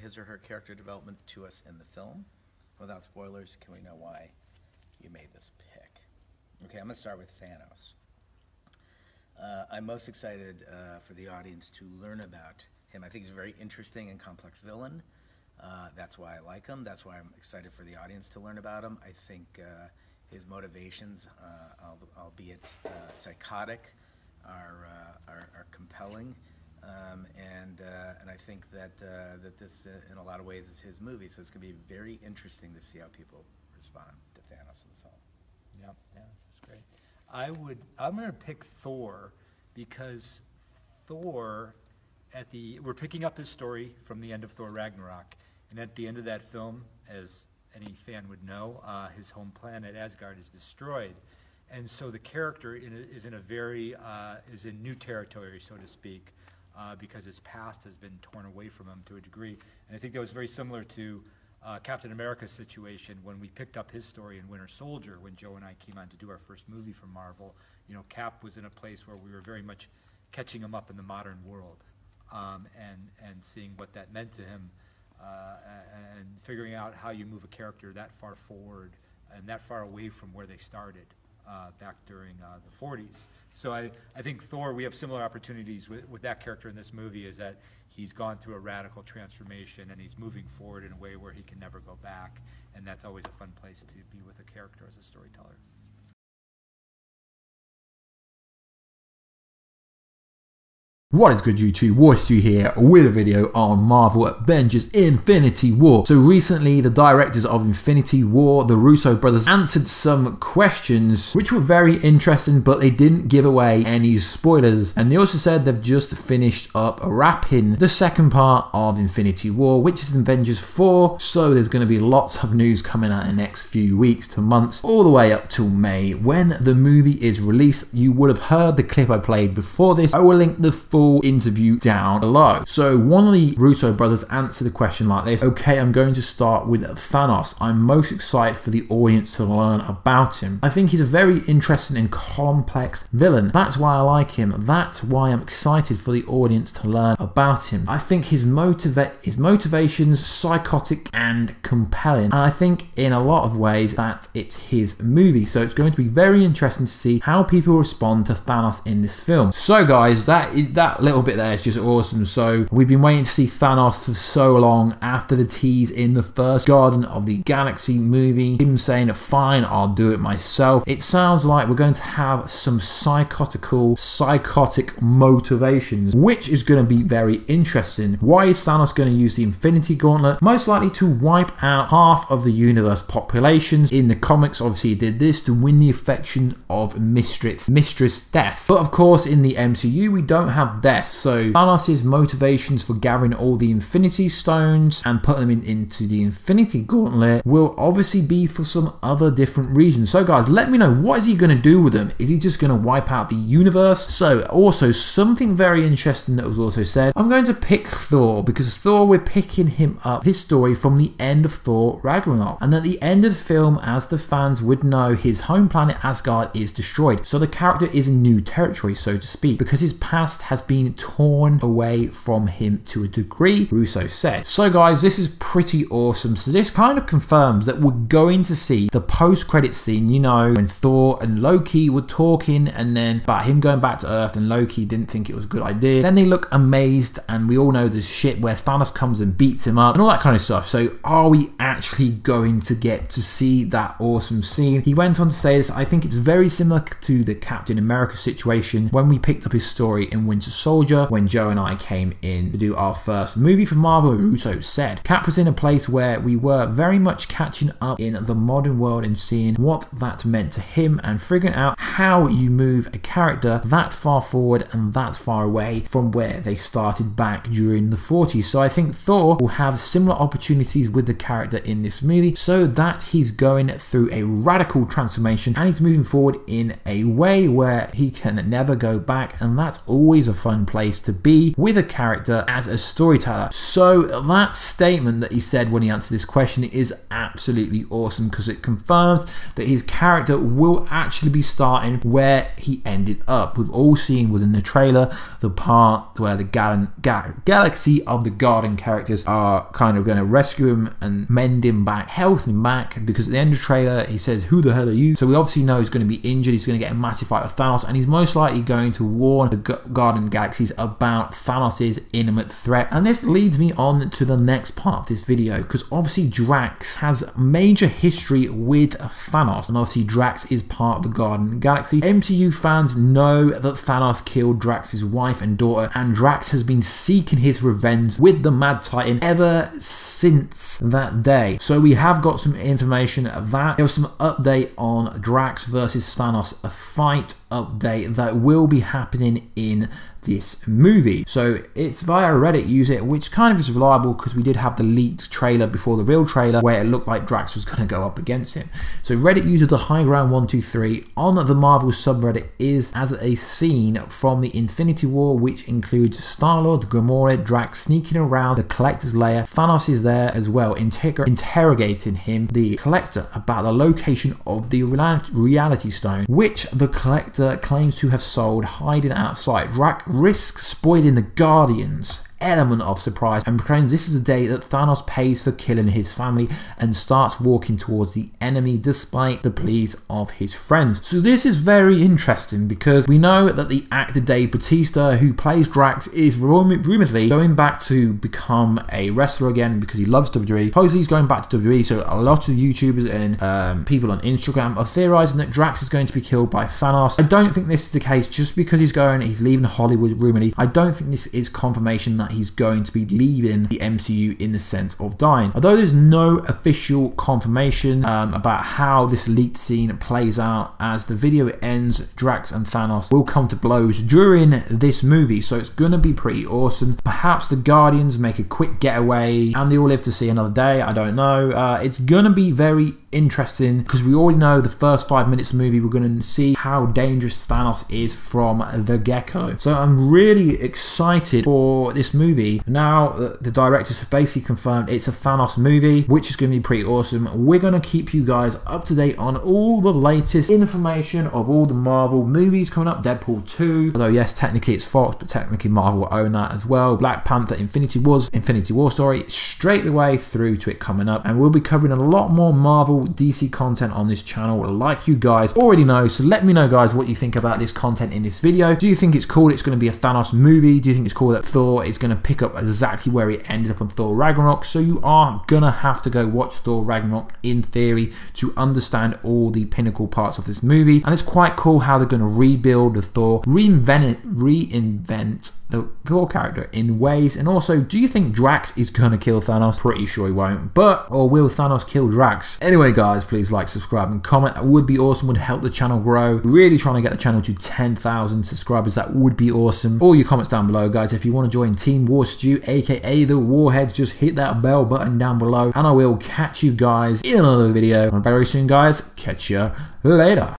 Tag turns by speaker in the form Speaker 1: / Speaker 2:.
Speaker 1: his or her character development to us in the film. Without spoilers, can we know why you made this pick? Okay, I'm gonna start with Thanos. I'm most excited for the audience to learn about him. I think he's a very interesting and complex villain. That's why I like him. That's why I'm excited for the audience to learn about him. I think his motivations, albeit psychotic, are compelling. And I think that this, in a lot of ways, is his movie. So it's going to be very interesting to see how people respond to Thanos in the film.
Speaker 2: Yep, yeah, that's great. I'm going to pick Thor because Thor, we're picking up his story from the end of Thor Ragnarok, and at the end of that film, as any fan would know, his home planet Asgard is destroyed, and so the character is in new territory, so to speak, because his past has been torn away from him to a degree, and I think that was very similar to Captain America's situation when we picked up his story in Winter Soldier. When Joe and I came on to do our first movie for Marvel, you know, Cap was in a place where we were very much catching him up in the modern world, and seeing what that meant to him, and figuring out how you move a character that far forward and that far away from where they started back during the 40s. So I think Thor, we have similar opportunities with that character in this movie, is that he's gone through a radical transformation and he's moving forward in a way where he can never go back, and that's always a fun place to be with a character as a storyteller.
Speaker 3: What is good, YouTube? Warstu here with a video on Marvel Avengers Infinity War. So recently, the directors of Infinity War, the Russo brothers, answered some questions which were very interesting, but they didn't give away any spoilers. And they also said they've just finished up wrapping the second part of Infinity War, which is Avengers 4. So there's going to be lots of news coming out in the next few weeks to months, all the way up till May, when the movie is released. You would have heard the clip I played before this. I will link the full interview down below. So one of the Russo brothers answered the question like this: okay, I'm going to start with Thanos. I'm most excited for the audience to learn about him. I think he's a very interesting and complex villain. That's why I like him. That's why I'm excited for the audience to learn about him. I think his motivations psychotic and compelling, and I think in a lot of ways that it's his movie. So it's going to be very interesting to see how people respond to Thanos in this film. So guys, that little bit there is just awesome. So we've been waiting to see Thanos for so long after the tease in the first Guardian of the Galaxy movie, him saying, fine, I'll do it myself. It sounds like we're going to have some psychotic motivations, which is going to be very interesting. Why is Thanos going to use the Infinity Gauntlet? Most likely to wipe out half of the universe populations. In the comics, obviously he did this to win the affection of Mistress Death. But of course in the MCU we don't have death, so Thanos' motivations for gathering all the Infinity Stones and putting them into the Infinity Gauntlet will obviously be for some other different reasons. So guys, let me know, what is he going to do with them? Is he just going to wipe out the universe? So also something very interesting that was also said, I'm going to pick Thor because Thor, we're picking him up, his story from the end of Thor Ragnarok, and at the end of the film, as the fans would know, his home planet Asgard is destroyed, so the character is in new territory, so to speak, because his past has been torn away from him to a degree, Russo said. So guys, this is pretty awesome. So this kind of confirms that we're going to see the post-credit scene, you know, when Thor and Loki were talking, and then about him going back to Earth, and Loki didn't think it was a good idea. Then they look amazed, and we all know this shit where Thanos comes and beats him up and all that kind of stuff. So are we actually going to get to see that awesome scene? He went on to say this: I think it's very similar to the Captain America situation when we picked up his story in Winter Soldier, when Joe and I came in to do our first movie for Marvel. Russo said Cap was in a place where we were very much catching up in the modern world and seeing what that meant to him and figuring out how you move a character that far forward and that far away from where they started back during the 40s. So I think Thor will have similar opportunities with the character in this movie, so that he's going through a radical transformation and he's moving forward in a way where he can never go back, and that's always a fun fun place to be with a character as a storyteller. So that statement that he said when he answered this question is absolutely awesome, because it confirms that his character will actually be starting where he ended up. We've all seen within the trailer the part where the galaxy of the Garden characters are kind of going to rescue him and mend him back, health him back, because at the end of the trailer he says, "Who the hell are you?" So we obviously know he's going to be injured, he's going to get a massive fight with Thanos, and he's most likely going to warn the Garden galaxies about Thanos' imminent threat. And this leads me on to the next part of this video, because obviously Drax has major history with Thanos, and obviously Drax is part of the Garden galaxy. MCU fans know that Thanos killed Drax's wife and daughter, and Drax has been seeking his revenge with the Mad Titan ever since that day. So we have got some information that there was some update on Drax versus Thanos, a fight update that will be happening in this movie. So it's via Reddit user, which kind of is reliable because we did have the leaked trailer before the real trailer where it looked like Drax was going to go up against him. So Reddit user the High Ground 123 on the Marvel subreddit is as a scene from the Infinity War, which includes Star-Lord, Gamora, Drax sneaking around the Collector's lair. Thanos is there as well, interrogating him, the Collector, about the location of the Reality Stone, which the Collector claims to have sold, hiding out of sight. Drax risks spoiling the Guardians element of surprise and proclaims this is a day that Thanos pays for killing his family and starts walking towards the enemy despite the pleas of his friends. So this is very interesting because we know that the actor Dave Bautista, who plays Drax, is rumoredly going back to become a wrestler again because he loves WWE. Supposedly he's going back to WWE, so a lot of YouTubers and people on Instagram are theorizing that Drax is going to be killed by Thanos. I don't think this is the case just because he's leaving Hollywood rumoredly. I don't think this is confirmation that he's going to be leaving the MCU in the sense of dying. Although there's no official confirmation about how this leaked scene plays out, as the video ends, Drax and Thanos will come to blows during this movie, so it's going to be pretty awesome. Perhaps the Guardians make a quick getaway and they all live to see another day. I don't know. It's going to be very interesting because we already know the first 5 minutes of the movie we're going to see how dangerous Thanos is from the get-go. So I'm really excited for this movie. Now the directors have basically confirmed it's a Thanos movie, which is going to be pretty awesome. We're going to keep you guys up to date on all the latest information of all the Marvel movies coming up. Deadpool 2, although yes, technically it's Fox, but technically Marvel will own that as well. Black Panther, Infinity War, straight away through to it coming up, and we'll be covering a lot more Marvel DC content on this channel like you guys already know. So let me know guys what you think about this content in this video. Do you think it's cool it's going to be a Thanos movie? Do you think it's cool that Thor is going to pick up exactly where he ended up on Thor Ragnarok? So you are going to have to go watch Thor Ragnarok in theory to understand all the pinnacle parts of this movie. And it's quite cool how they're going to rebuild the Thor, reinvent the Thor character in ways. And also, do you think Drax is going to kill Thanos? Pretty sure he won't, or will Thanos kill Drax? Anyway guys, please like, subscribe and comment. That would be awesome, would help the channel grow. Really trying to get the channel to 10,000 subscribers. That would be awesome. All your comments down below guys. If you want to join Team Warstu, aka the Warheads, just hit that bell button down below and I will catch you guys in another video. And very soon guys, catch you later.